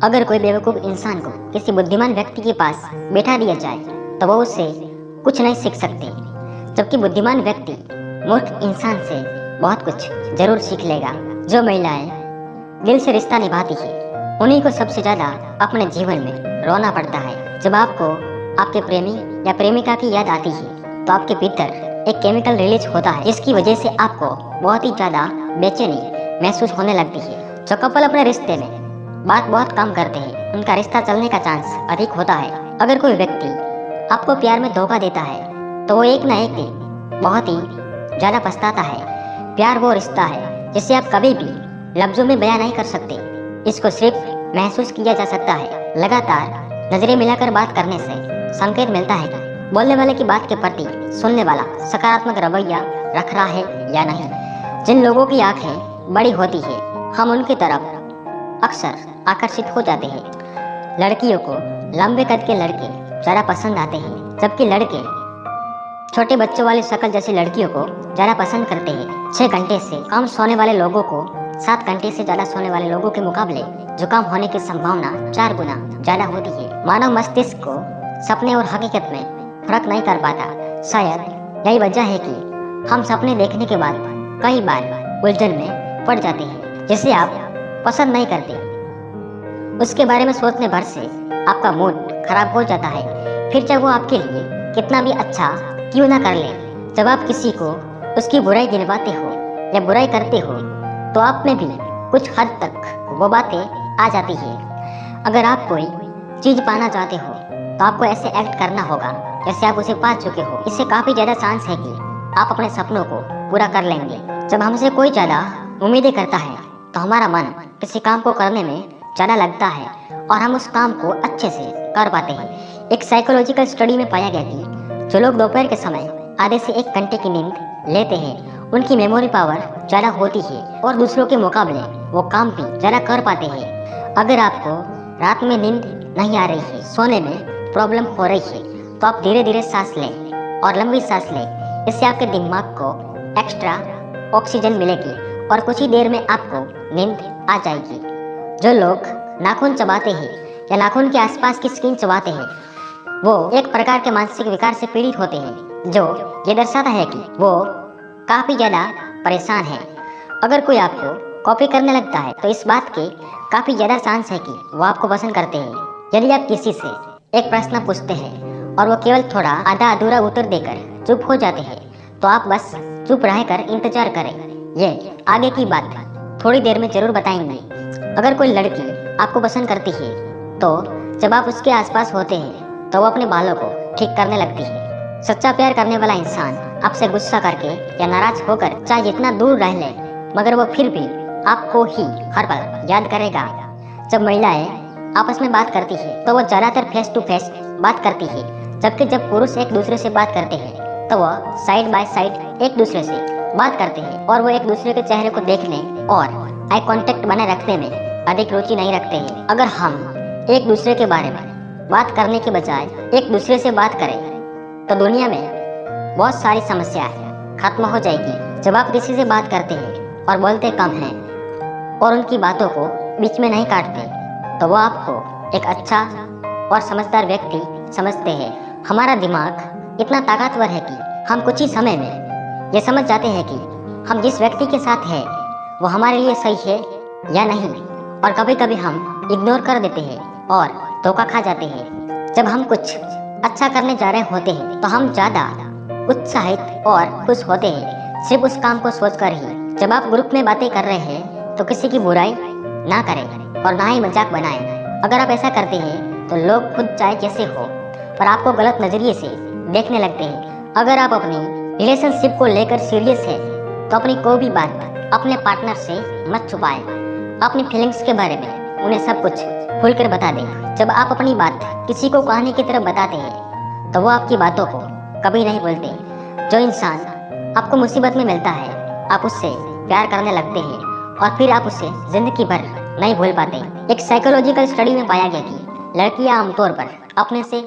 अगर कोई बेवकूफ़ इंसान को किसी बुद्धिमान व्यक्ति के पास बैठा दिया जाए तो वो उससे कुछ नहीं सीख सकते, जबकि बुद्धिमान व्यक्ति मूर्ख इंसान से बहुत कुछ जरूर सीख लेगा। जो महिलाएं दिल से रिश्ता निभाती है उन्हीं को सबसे ज़्यादा अपने जीवन में रोना पड़ता है। जब आपको आपके प्रेमी या प्रेमिका की याद आती है तो आपके भीतर एक केमिकल रिलीज होता है जिसकी वजह से आपको बहुत ही ज़्यादा बेचैनी महसूस होने लगती है। जो कपल अपने रिश्ते में बात बहुत कम करते हैं उनका रिश्ता चलने का चांस अधिक होता है। अगर कोई व्यक्ति आपको प्यार में धोखा देता है तो वो एक ना एक दिन बहुत ही ज़्यादा पछताता है। प्यार वो रिश्ता है जिसे आप कभी भी लफ्ज़ों में बयां नहीं कर सकते, इसको सिर्फ महसूस किया जा सकता है। लगातार नजरें मिलाकर बात करने से संकेत मिलता है कि बोलने वाले की बात के प्रति सुनने वाला सकारात्मक रवैया रख रहा है या नहीं। जिन लोगों की आंखें बड़ी होती है हम उनकी तरफ अक्सर आकर्षित हो जाते हैं। लड़कियों को लंबे कद के लड़के ज़्यादा पसंद आते हैं, जबकि लड़के छोटे बच्चों वाली शक्ल जैसी लड़कियों को ज़्यादा पसंद करते हैं। 6 घंटे से कम सोने वाले लोगों को 7 घंटे से ज़्यादा सोने वाले लोगों के मुकाबले जुकाम होने की संभावना 4 गुना ज़्यादा होती है। मानव मस्तिष्क को सपने और हकीकत में फर्क नहीं कर पाता। शायद यही वजह है कि हम सपने देखने के बाद कई बार उलझन में पड़ जाते हैं जिसे आप पसंद नहीं करते। उसके बारे में सोचने भर से आपका मूड खराब हो जाता है, फिर चाहे वो आपके लिए कितना भी अच्छा क्यों ना कर ले। जब आप किसी को उसकी बुराई गिनवाते हो या बुराई करते हो तो आप में भी कुछ हद तक वो बातें आ जाती है। अगर आप कोई चीज़ पाना चाहते हो तो आपको ऐसे एक्ट करना होगा जैसे आप उसे पा चुके हो। इससे काफ़ी ज़्यादा चांस है कि आप अपने सपनों को पूरा कर लेंगे। जब हमसे कोई ज़्यादा उम्मीदें करता है तो हमारा मन किसी काम को करने में ज़्यादा लगता है और हम उस काम को अच्छे से कर पाते हैं। एक साइकोलॉजिकल स्टडी में पाया गया कि जो लोग दोपहर के समय आधे से 1 घंटे की नींद लेते हैं उनकी मेमोरी पावर ज़्यादा होती है और दूसरों के मुकाबले वो काम भी ज़्यादा कर पाते हैं। अगर आपको रात में नींद नहीं आ रही है, सोने में प्रॉब्लम हो रही है, तो आप धीरे धीरे सांस लें और लंबी सांस लें। इससे आपके दिमाग को एक्स्ट्रा ऑक्सीजन मिलेगी और कुछ ही देर में आपको नींद आ जाएगी। जो लोग नाखून चबाते हैं या नाखून के आसपास की स्किन चबाते हैं वो एक प्रकार के मानसिक विकार से पीड़ित होते हैं, जो ये दर्शाता है कि वो काफ़ी ज़्यादा परेशान है। अगर कोई आपको कॉपी करने लगता है तो इस बात के काफ़ी ज़्यादा चांस है कि वो आपको पसंद करते हैं। यदि आप किसी से एक प्रश्न पूछते हैं और वो केवल थोड़ा आधा अधूरा उत्तर देकर चुप हो जाते हैं तो आप बस चुप रहकर इंतजार करें, ये आगे की बात थोड़ी देर में ज़रूर बताएंगे। अगर कोई लड़की आपको पसंद करती है तो जब आप उसके आसपास होते हैं तो वो अपने बालों को ठीक करने लगती है। सच्चा प्यार करने वाला इंसान आपसे गुस्सा करके या नाराज होकर चाहे जितना दूर रह ले मगर वो फिर भी आपको ही हर पल याद करेगा। जब महिलाएं आपस में बात करती है तो वो ज़्यादातर फेस टू फेस बात करती है, जबकि जब पुरुष एक दूसरे से बात करते हैं तो वह साइड बाय साइड एक दूसरे से बात करते हैं और वो एक दूसरे के चेहरे को देखने और आई कांटेक्ट बनाए रखने में अधिक रुचि नहीं रखते हैं। अगर हम एक दूसरे के बारे में बात करने के बजाय एक दूसरे से बात करें तो दुनिया में बहुत सारी समस्याएं खत्म हो जाएगी। जब आप किसी से बात करते हैं और बोलते कम हैं और उनकी बातों को बीच में नहीं काटते तो वो आपको एक अच्छा और समझदार व्यक्ति समझते हैं। हमारा दिमाग इतना ताकतवर है कि हम कुछ ही समय में ये समझ जाते हैं कि हम जिस व्यक्ति के साथ हैं वो हमारे लिए सही है या नहीं, और कभी कभी हम इग्नोर कर देते हैं और धोखा खा जाते हैं। जब हम कुछ अच्छा करने जा रहे होते हैं तो हम ज़्यादा उत्साहित और खुश होते हैं सिर्फ उस काम को सोचकर ही। जब आप ग्रुप में बातें कर रहे हैं तो किसी की बुराई ना करें और ना ही मजाक बनाएं। अगर आप ऐसा करते हैं तो लोग खुद चाहे जैसे हो पर आपको गलत नज़रिए से देखने लगते हैं। अगर आप अपनी रिलेशनशिप को लेकर सीरियस है तो अपनी कोई भी बात अपने पार्टनर से मत छुपाएं। अपनी फीलिंग्स के बारे में उन्हें सब कुछ खुलकर बता दें। जब आप अपनी बात किसी को कहानी की तरफ बताते हैं तो वो आपकी बातों को कभी नहीं भूलते। जो इंसान आपको मुसीबत में मिलता है आप उससे प्यार करने लगते हैं और फिर आप उसे जिंदगी भर नहीं भूल पाते। एक साइकोलॉजिकल स्टडी में पाया गया कि लड़कियां आमतौर पर अपने से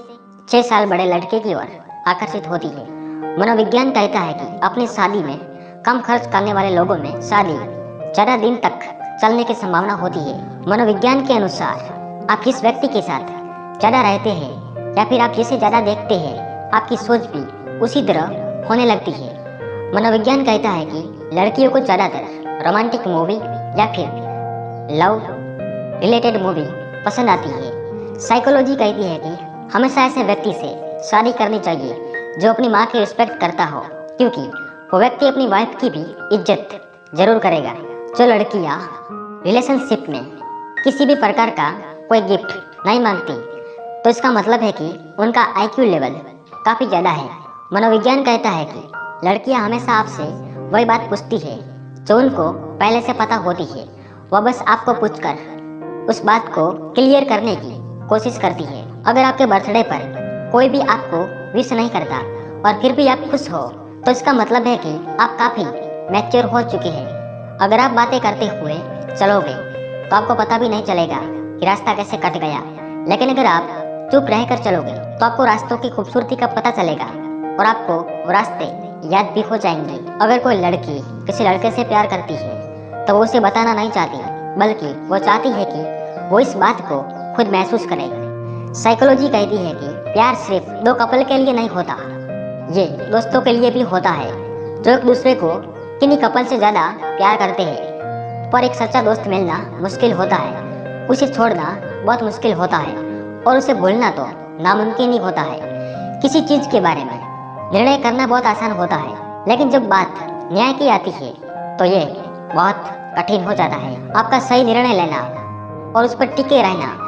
6 साल बड़े लड़के की ओर आकर्षित होती है। मनोविज्ञान कहता है कि अपनी शादी में कम खर्च करने वाले लोगों में शादी ज़्यादा दिन तक चलने की संभावना होती है। मनोविज्ञान के अनुसार आप किस व्यक्ति के साथ ज़्यादा रहते हैं या फिर आप जिसे ज़्यादा देखते हैं, आपकी सोच भी उसी तरह होने लगती है। मनोविज्ञान कहता है कि लड़कियों को ज़्यादातर रोमांटिक मूवी या फिर लव रिलेटेड मूवी पसंद आती है। साइकोलॉजी कहती है कि हमेशा ऐसे व्यक्ति से शादी करनी चाहिए जो अपनी माँ की रिस्पेक्ट करता हो, क्योंकि वो व्यक्ति अपनी वाइफ की भी इज्जत जरूर करेगा। जो लड़कियाँ रिलेशनशिप में किसी भी प्रकार का कोई गिफ्ट नहीं मांगती, तो इसका मतलब है कि उनका आईक्यू लेवल काफ़ी ज़्यादा है। मनोविज्ञान कहता है कि लड़कियां हमेशा आपसे वही बात पूछती है जो उनको पहले से पता होती है। वह बस आपको पूछकर उस बात को क्लियर करने की कोशिश करती है। अगर आपके बर्थडे पर कोई भी आपको विश नहीं करता और फिर भी आप खुश हो, तो इसका मतलब है कि आप काफ़ी मैच्योर हो चुके हैं। अगर आप बातें करते हुए चलोगे तो आपको पता भी नहीं चलेगा कि रास्ता कैसे कट गया, लेकिन अगर आप चुप रहकर चलोगे तो आपको रास्तों की खूबसूरती का पता चलेगा और आपको वो रास्ते याद भी हो जाएंगे। अगर कोई लड़की किसी लड़के से प्यार करती है तो वो उसे बताना नहीं चाहती, बल्कि वो चाहती है कि वो इस बात को खुद महसूस करे। साइकोलॉजी कहती है कि प्यार सिर्फ दो कपल के लिए नहीं होता, ये दोस्तों के लिए भी होता है जो एक दूसरे को किन्हीं कपल से ज़्यादा प्यार करते हैं। पर एक सच्चा दोस्त मिलना मुश्किल होता है, उसे छोड़ना बहुत मुश्किल होता है और उसे भूलना तो नामुमकिन ही होता है। किसी चीज़ के बारे में निर्णय करना बहुत आसान होता है, लेकिन जब बात न्याय की आती है तो ये बहुत कठिन हो जाता है। आपका सही निर्णय लेना और उस पर टिके रहना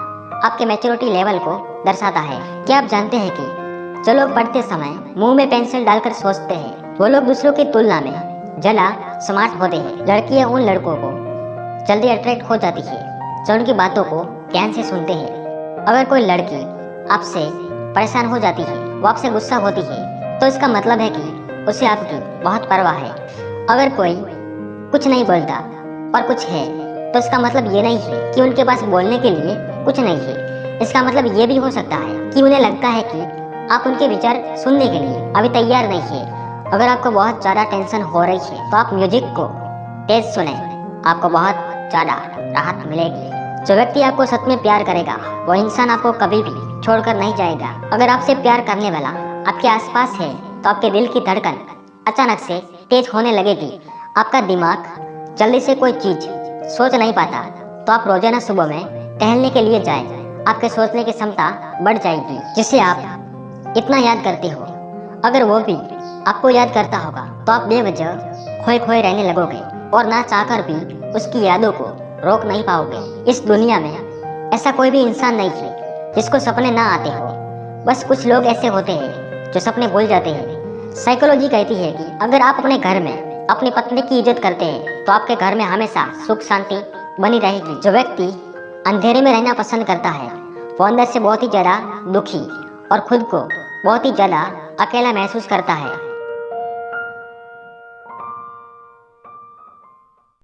आपके मैच्योरिटी लेवल को दर्शाता है। क्या आप जानते हैं कि जो लोग पढ़ते समय मुंह में पेंसिल डालकर सोचते हैं, वो लोग दूसरों की तुलना में ज़्यादा स्मार्ट होते हैं। लड़कियां उन लड़कों को जल्दी अट्रैक्ट हो जाती है जो उनकी बातों को ध्यान से सुनते हैं। अगर कोई लड़की आपसे परेशान हो जाती है, वो आपसे गुस्सा होती है, तो इसका मतलब है कि उसे आपकी बहुत परवाह है। अगर कोई कुछ नहीं बोलता और कुछ है, तो इसका मतलब ये नहीं है कि उनके पास बोलने के लिए कुछ नहीं है। इसका मतलब ये भी हो सकता है कि उन्हें लगता है कि आप उनके विचार सुनने के लिए अभी तैयार नहीं है। अगर आपको बहुत ज़्यादा टेंशन हो रही है तो आप म्यूजिक को तेज सुने, आपको बहुत ज़्यादा राहत मिलेगी। जो व्यक्ति आपको सच में प्यार करेगा वो इंसान आपको कभी भी छोड़कर नहीं जाएगा। अगर आपसे प्यार करने वाला आपके आसपास है तो आपके दिल की धड़कन अचानक से तेज होने लगेगी। आपका दिमाग जल्दी से कोई चीज़ सोच नहीं पाता, तो आप रोजाना सुबह में टहलने के लिए जाएं। आपके सोचने की क्षमता बढ़ जाएगी, जिसे आप इतना याद करते हो। अगर वो भी आपको याद करता होगा तो आप बेवजह खोए खोए रहने लगोगे और ना चाहकर भी उसकी यादों को रोक नहीं पाओगे। इस दुनिया में ऐसा कोई भी इंसान नहीं है जिसको सपने ना आते हो। बस कुछ लोग ऐसे होते हैं जो सपने भूल जाते हैं। साइकोलॉजी कहती है कि अगर आप अपने घर में अपनी पत्नी की इज्जत करते हैं तो आपके घर में हमेशा सुख शांति बनी रहेगी। जो व्यक्ति अंधेरे में रहना पसंद करता है वो अंदर से बहुत ही ज़्यादा दुखी और खुद को बहुत ही ज़्यादा अकेला महसूस करता है।